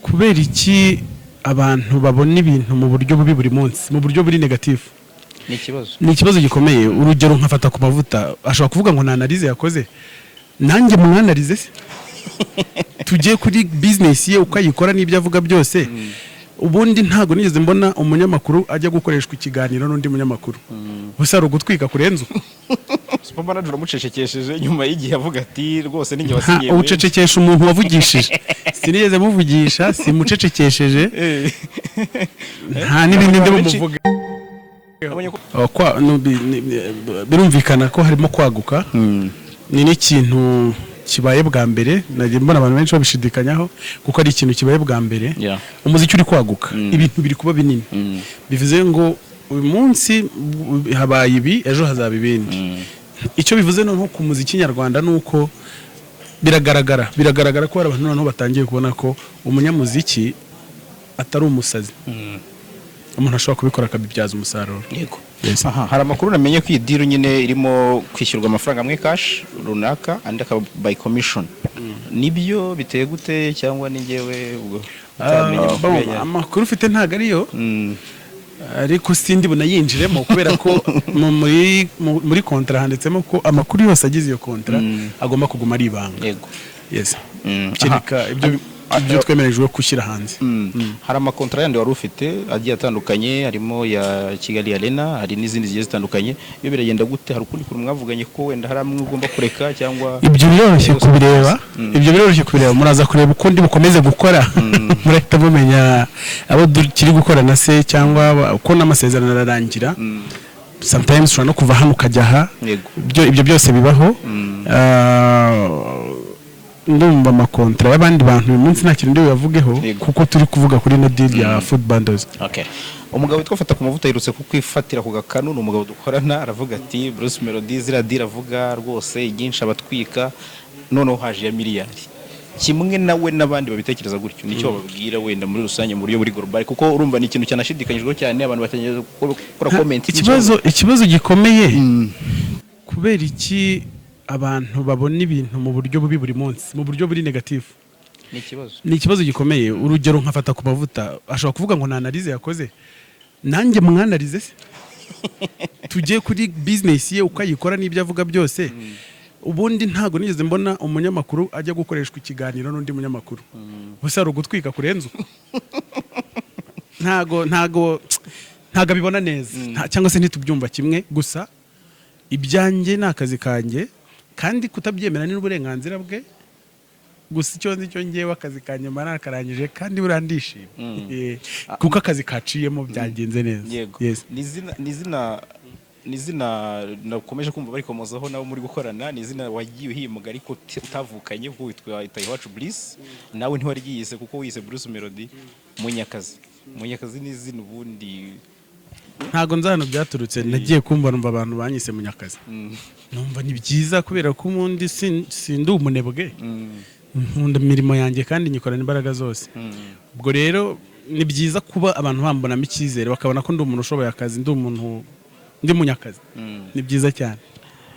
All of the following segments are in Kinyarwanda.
kubera iki abantu babona ibintu mu buryo bubi buri munsi mu buryo buri negative ni ikibazo gikomeye urugero nkafata ku mavuta ashobora kuvuga ngo ntanarize yakoze nanjye mwanarize se tugiye kuri business ye ukayikora n'ibyo avuga byose ubundi ntago nigeze mbona umunyamakuru ajya gukoreshwa ikiganiro n'undi munyamakuru gusa ari ugutwika kurenza Supermanager uramucecekesheje nyuma y'igihe avuga ati rwose ninjye wasinyiye ucecekesha umuntu wavugishije sinigeze muvugisha simucecekesheje nta n'ibindi ndi bumuvuga birumvikana ko harimo kwaguka ni n'ikintu kibaye bwa mbere nagiye mbona abantu benshi babishidikanyaho kuko ari ikintu kibaye bwa mbere umuziki uri kwaguka ibintu biri kuba binini bivuze ngo uyu munsi habaye ibi ejo hazaba ibindi icyo bivuze no ku muziki nyarwanda nuko biragaragara ko hari abantu noneho batangiye kubona ko umunyamuziki atari umusazi umuntu ashobora kubikora akabibyaza umusaruro yego hari amakuru namenye ko iyi deal nyine irimo kwishyurwa amafaranga amwe cash runaka andi akaba by commission nibyo biteye gute cyangwa ni ngewe ubwo amakuru ufite ntago ariyo ariko sindi bunayinjiremo kubera ko muri kontra handitsemo ko amakuru yose agize iyo kontra agomba kuguma ari ibanga yego yes kirika ibyo twemerejwe gushyira hanze hari amakontra yandi wari ufite agiye atandukanye harimo ya Kigali Arena hari n'izindi zigiye zitandukanye iyo biragenda gute hari ukundi kuntu mwavuganye ko wenda hari amwe ugomba kureka cyangwa ibyo biroroshye kubireba muraza kureba ukundi bukomeze gukora murahita mumenya abo kiri gukora na se cyangwa uko n'amasezerano ararangira sometimes ushobora no kuva hano ukajya aha ibyo byose bibaho ndumva amakontra y'abandi bantu uyu munsi nta kintu ndi yavugeho kuko turi kuvuga kuri no deal ya food bundles. Umugabo witwa FATAKUMAVUTA yirutse kukwifatira ku gakanu n'umugabo dukorana aravuga ati Bruce Melody zira deal avuga rwose iginsha abatwika none haje ya miliyari kimwe nawe nabandi babitekereza gutyo nicyo bababwira wenda muri rusange mu buryo buri global kuko urumva ni ikintu cyanashidikanyijwe cyane abantu batangiye gukora comment ikibazo gikomeye kubera iki abantu babona ibintu mu buryo bubi buri munsi mu buryo buri negative ni ikibazo gikomeye urugero nkafata ku mavuta ashobora kuvuga ngo ntanarize yakoze nanjye mwanarize se tugiye kuri business ye ukayikora n'ibyo avuga byose ubundi ntago nigeze mbona umunyamakuru ajya gukoreshwa ikiganiro n'undi munyamakuru gusa ari ugutwika kurenza ntago bibona neza cyangwa se ntitubyumva kimwe gusa ibyanjye n'akazi kanjye kandi kutabyemera ni n'uburenganzira bwe gusa icyo nzi cyo ngewe akazi kanjye mara nakarangije kandi burandishimye kuko akazi kaciyemo byagenze neza nizina nakomeje kumva bari komozaho nabo muri gukorana nizina wagiye uhimuga ariko utavukanye kuko witwa Itayiwacu Bliss nawe ntiwarigiyise kuko wise Bruce Melody Munyakazi nizina ubundi ntago nzano byaturutse nagiye kumva numva abantu banyise Munyakazi numva ni byiza kubera ko umundi sindi umunebwe nkunda imirimo yanjye kandi nyikorana imbaraga zose ubwo rero ni byiza kuba abantu bambonamo icyizere bakabona ko ndi umuntu ushoboye akazi ndi Munyakazi ni byiza cyane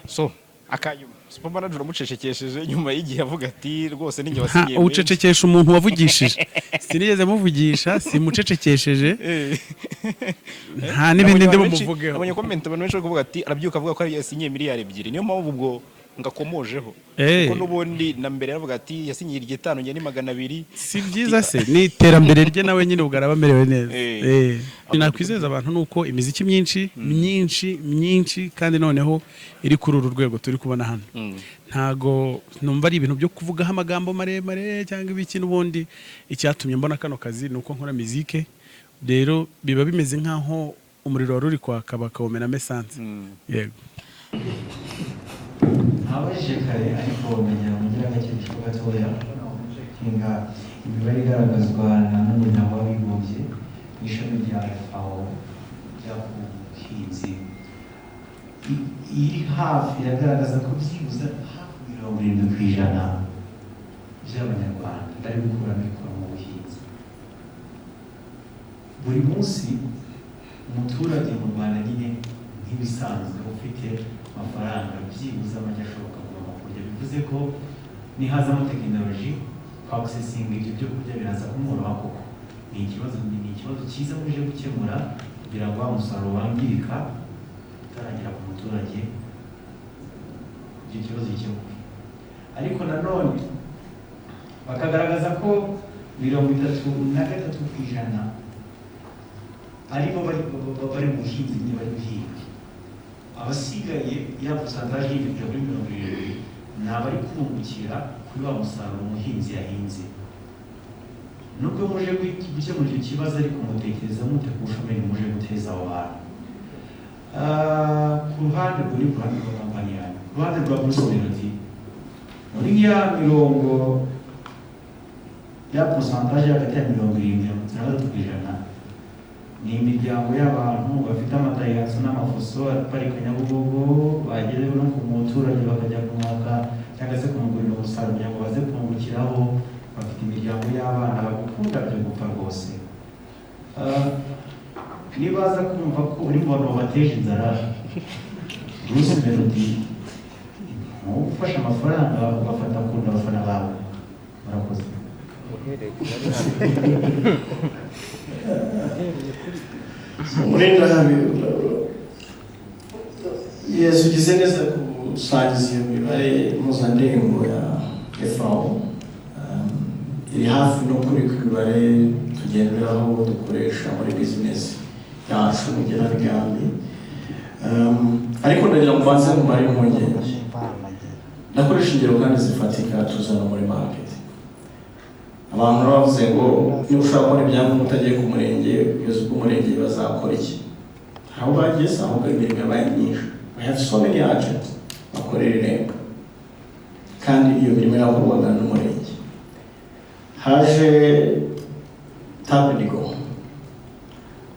so akanyuma Supermanager uramucecekesheje nyuma y'igihe avuga ati rwose ninjye wasinyiye ucecekesha umuntu wavugishije sinigeze muvugisha simucecekesheje nta n'ibindi ndi bumuvugeho abonye comment abantu benshi kuvuga ati arabyuka avuga ko yasinyiye miliyari 2 niyo mpamvu ubwo ngakomojeho kuko nubundi na mbere yaravuga ati yasinyiye 5 nge ni 200 si byiza se ni iterambere rye nawe nyine ubwo arabamerewe neza nakwizeza abantu nuko imiziki myinshi kandi noneho iri kuri uru rwego turi kubona hano ntago numva ari ibintu byo kuvugaho amagambo maremare cyangwa ibiki n'ubundi icyatumye mbona kano kazi nuko nkora muzike rero biba bimeze nkaho umuriro wari uri kwaka bakawumenamo esanse yego abajije kare ariko umenya mugira agakesho gatoya hinga imibare igaragazwa na n'umuryango w'abibumbye ishami rya FAO ry'ubuhinzi iri hafi iragaragaza ko byibuze hafi 70% by'abanyarwanda bari gukura mikoro mu buhinzi buri munsi umuturage mu Rwanda nyine nk'ibisanzwe ufite amafaranga byibuze amajya ashoboka kugura kurya bivuze ko nihazamo tekinoloji kwagusesinga ibyo byo kurya biraza kumworoha koko. Ni ikibazo cyiza muje gukemura kugira ngo wa musaruro wangirika utaragera ku muturage, icyo kibazo gikemuke. Ariko nanone bakagaragaza ko 33% aribo bari mu buhinzi nyine bari guhinga. Abasigaye ya pourcentage y'ibyo kuri 70 ni abari kungukira kuri wa musaruro umuhinzi yahinze. Nubwo muje gukemura icyo kibazo ariko mutekereza mute ku bushomeri muje guteza aho hantu. Ku ruhande rwa kampani yanyu, ku ruhande rwa Bruce Melody, muri ya mirongo ya pourcentage hagati ya 70% ni imiryango y'abantu bafite amadayihatsu n'amafuso aparika Nyabugogo, bageze no ku muturage bakajya kumwaka cyangwa se kumugurira umusaruro kugira ngo baze kumwungukiraho, bafite imiryango y'abana bagukunda byo gupfa rwose. Nibaza kumva ko uri mu bantu babateje inzara, Bruce Melody ufashe amafaranga ugafata kunda abafana bawe, murakoze. Murinda habi Yesu ugize neza gusangiza iyo mibare mpuzandengo ya FAO, iri hafi no kuri imibare tugenderaho dukoresha muri bizinesi yacu mu genamigambi. Ariko ndagira ngo mbanze mu mari impungenge, ndakoresha ingero kandi zifatika tuzana muri market. Abantu bavuze ngo niba ushaka kubona ibyangombwa utagiye ku murenge, ubuyobozi bw'umurenge bazakora iki? Aho bageze ahubwo imirimo yabaye myinshi. We have so many agents bakorera irembo, kandi iyo mirimo yakorwaga n'umurenge. Haje tabinigo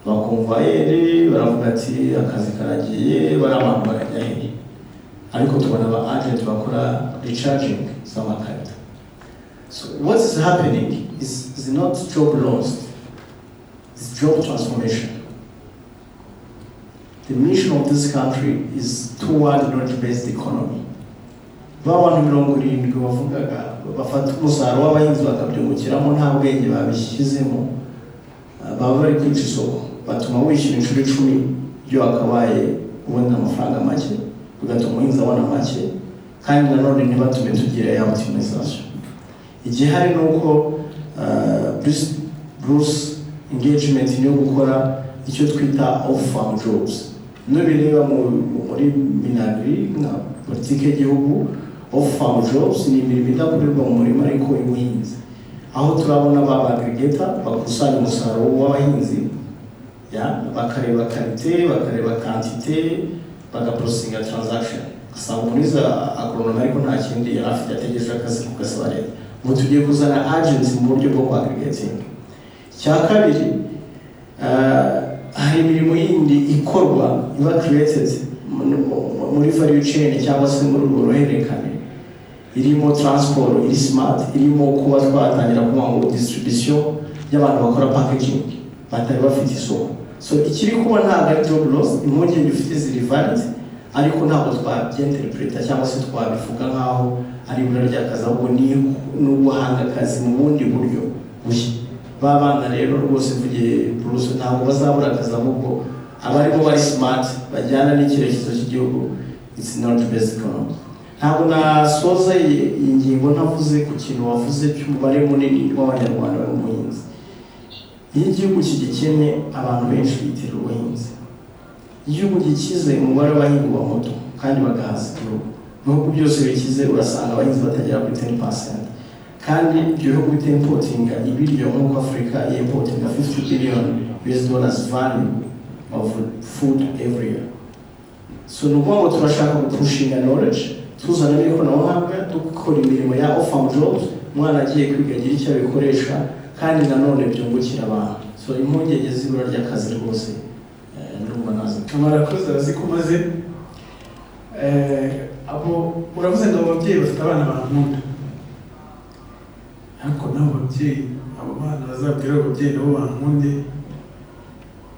bakumvayeri baravuga ati akazi karagiye, bari abantu barajya hehe, ariko tubona aba agent bakora recharging z'amakarita. So what is happening is not job lost, it's job transformation. The mission of this country is toward knowledge-based economy. Abantu 70 bavugaga bafata umusaruro w'abahinzi bakabyungukiramo nta bwenge babishyizemo, baba bari kwica isoko, batuma wishyura inshuro 10 ibyo wakabaye ubona amafaranga make, bigatuma umuhinzi abona make, kandi nanone ntibatume tugira ya optimization. Igihari nuko Bruce engagement niyo gukora icyo twita off-farm jobs. Nubireba muri minagri na politike y'igihugu, off-farm jobs ni imirimo idakorerwa mu murima ariko y'ubuhinzi, aho turabona ba aggregator bakusanya umusaruro w'abahinzi, bakareba qualité, bakareba quantité, bagaprocinga transaction. Asanga muri za agronome ariko nta kindi yari afite ategereje akazi kugasaba leta. Ubu tugiye kuzana agents mu buryo bwo aggregating. Cya kabiri, hari imirimo yindi ikorwa iba created muri value chain cyangwa se muri uruhererekane, irimo transport, iri smart, irimo kuba twatangira kuvuga ngo distribution y'abantu bakora packaging batari bafite isoko. So ikiri kuba ntabwo ari job loss, impungenge ufite ziri valid, ariko ntabwo twabyenterpreta cyangwa se twabivuga nkaho ari ibura ry'akazi, ahubwo ni n'ubuhanga akazi mu bundi buryo bushya. Babana rero rwose mvugiye Bruce ntabwo bazabura akazi, ahubwo abarimo bari smart bajyana n'icyerekezo cy'igihugu. It's not best economy. Ntabwo nasoza iyi ngingo ntavuze ku kintu wavuze cy'umubare munini w'abanyarwanda bari mu buhinzi. Iyo igihugu kigikennye abantu benshi bitera ubuhinzi. Igihugu gikize umubare w'abahinzi wa moto kandi bagahaza igihugu. Nubwo byose bikize urasanga abahinzi batagera kuri 10%. Kandi ibyo bihugu bitempotinga ibiryo nk'uko Africa importinga $50 billion value of food every year. So nuko turashaka gupushinga knowledge, tuzana n'ikoranabuhanga, dukora imirimo ya off-farm jobs, umwana agiye kwiga agira icyo abikoresha kandi nanone byungukira abantu. So impungenge z'ibura ry'akazi rwose ndumva nazo. Amarakoze azikumaze. Abo uravuze ngo ababyeyi bafite abana bankunda, ariko nabo babyeyi, abo bana bazabwira ababyeyi nabo bankunde,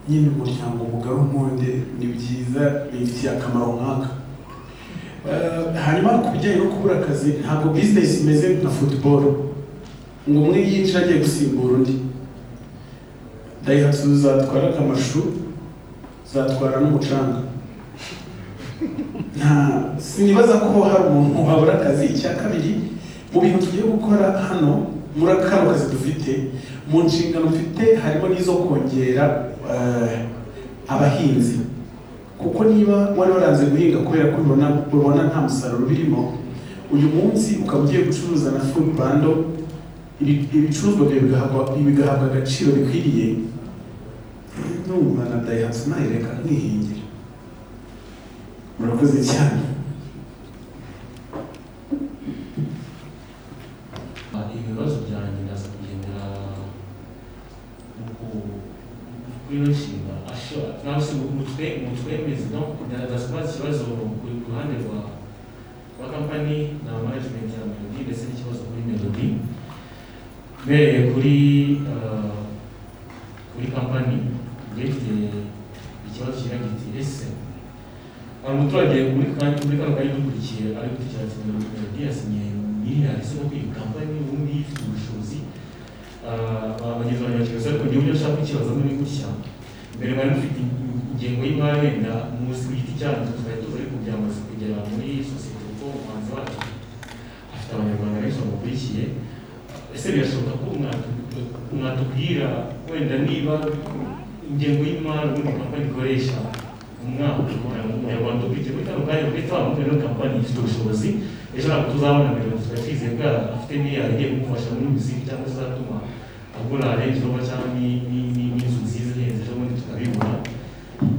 nyine umuryango mugari nkunde, ni byiza, bifitiye akamaro nk'aka. Hanyuma ku bijyanye no kubura akazi, ntabwo business imeze nka football. ngo umwe yinjira agiye gusimbura undi. Daihatsu zatwara amashu, zatwara n'umucanga. Sinibaza ko hari umuntu wabura akazi. Icya kabiri, mu bintu tugiye gukora hano muri kano kazi dufite, mu nshingano mfite harimo n'izo kongera abahinzi, kuko niba wari waranze guhinga kubera ko ubona nta musaruro birimo, uyu munsi ukaba ugiye gucuruza na food bundle, ibicuruzwa bigahabwa agaciro bikwiriye, n'umva na Daihatsu nayireka nkihingira. Murakoze cyane. Ibibazo byanjye ndaza kugendera kuri ino nshinga cyangwa se mutwemeze ndaza kubaza ikibazo ku ruhande rwa kampani na management ya Melodie ndetse n'ikibazo kuri Melodie. Mbereye kuri kampani ngifite ikibazo kira giti ese umuturage muri kano kanya dukurikiye ari gutekereza ati Melodie yasinye miliyari zo kwiga kampani ubundi ifite ubushobozi abagezi banyakibazo ariko niba ushaka ikibazo muri gutya mbere bari mufite ingengo y'imari wenda muzi ku giti cyanyu twari tuzi ariko byamaze kugera muri sosiyete kuko umuhanzi wacu afite abanyarwanda benshi bamukurikiye. Ese birashoboka ko mwatubwira wenda niba ingengo y'imari muri kampani ikoresha umwaka kugira ngo umunyarwanda ukurikiye muri kano kanya bwite wamubwira no kampani ifite ubushobozi ejo ntabwo tuzabona Melodie tukaba twizeye ko afite miliyari igiye kumufasha muri muziki cyangwa se zatuma agura Range Rover cyangwa n'inzu nziza ihenze ejo bundi tukabibona.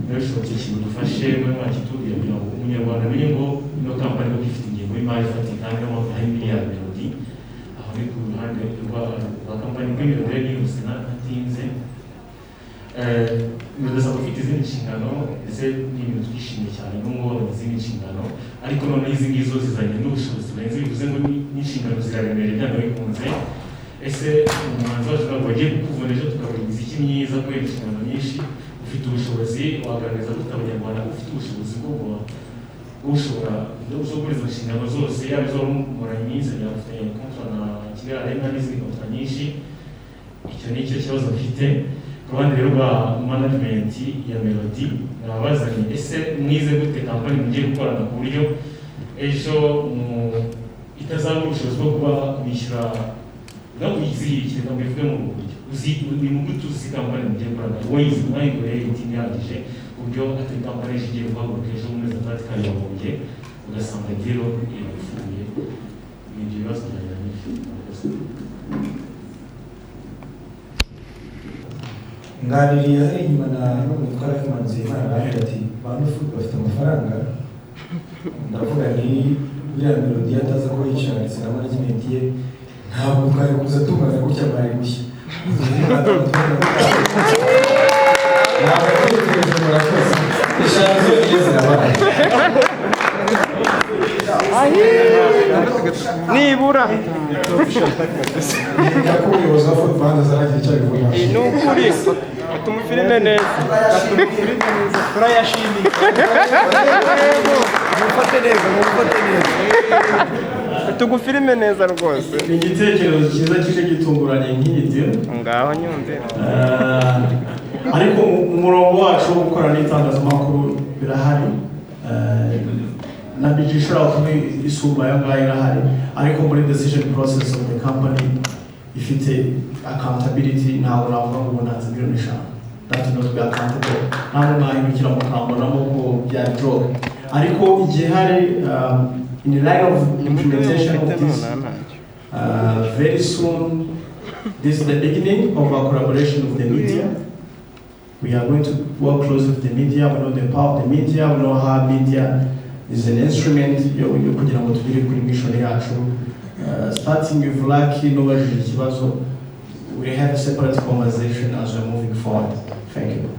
Rero bishobotse ikintu dufashe muri mwakitubwira kugira ngo umunyarwanda amenye ngo ino kampani ko ifite ingengo y'imari ifatika kandi n'amafaranga hari miliyari Melodie. Aho ni ku ruhande rwa kampani kuri Melodie n'iyose natinze. Ndasaba ufite izindi nshingano ndetse n'ibintu twishimiye cyane n'ubwo izindi nshingano ariko noneho izi ngizo zizanye n'ubushobozi burenze bivuze ngo n'inshingano ziraremereye byanga bikunze. Ese umuhanzi wacu ntabwo wagiye kukuvuna ejo tukabona imiziki myiza kubera inshingano nyinshi, ufite ubushobozi wagaragaza ko abanyarwanda ufite ubushobozi bwo gushobora gukora izo nshingano zose yaba izo muranye iminsi afite kontra na Kigali Arena n'izindi kontra nyinshi. Icyo ni cyo kibazo mfite. Ku ruhande rero rwa management ya Melodie nabazanye ese mwize gute kampani mugiye gukorana ku buryo ejo itazaba ubushobozi bwo kuba bishyura no kuyizihirikira ngo bivuge mu buryo ni mu gute uzi kampani mugiye gukorana wayizi mwayigoreye itini yagije ku buryo atari kampani igiye guhaguruka ejo mu mezi atandatu ikayoboye ugasanga rero irafuye. Ni ibyo bibazo byajyanye nganiriye inyuma na n'umutwara w'imanzi aravuga ati bantu bafite amafaranga ndavuga ni buriya Melodie ataza ko yicaritse na management ye ntabwo twari kuza tungana gutya mwari gushya ntabwo twitegereje murakoze eshanu zonyine zirabaye nibura umuyobozi wa football azaragira icyo abivuga ni ukuri atuma filime neza turayashimiye mufate neza tugu filime neza rwose. ni igitekerezo cyiza kije gitunguranye nk'igiti ngaho nyumve ariko umurongo wacu wo gukora n'itangazamakuru birahari na biji ishobora kuba isumba ayo ngayo irahari ariko muri decision process of the company ifite accountability ntabwo navuga ngo nanze miliyoni 5 that not be accountable ntabwo nahindukira mu kambonamo ko bya drug ariko igihe hari in the line of implementation of this very soon this is the beginning of our collaboration with the media. We are going to work closely with the media. We know the power of the media. We know how media is an instrument. Kugira ngo tubire kuri mission yacu. Starting with Lucky, we have a separate conversation as we're moving forward. Thank you.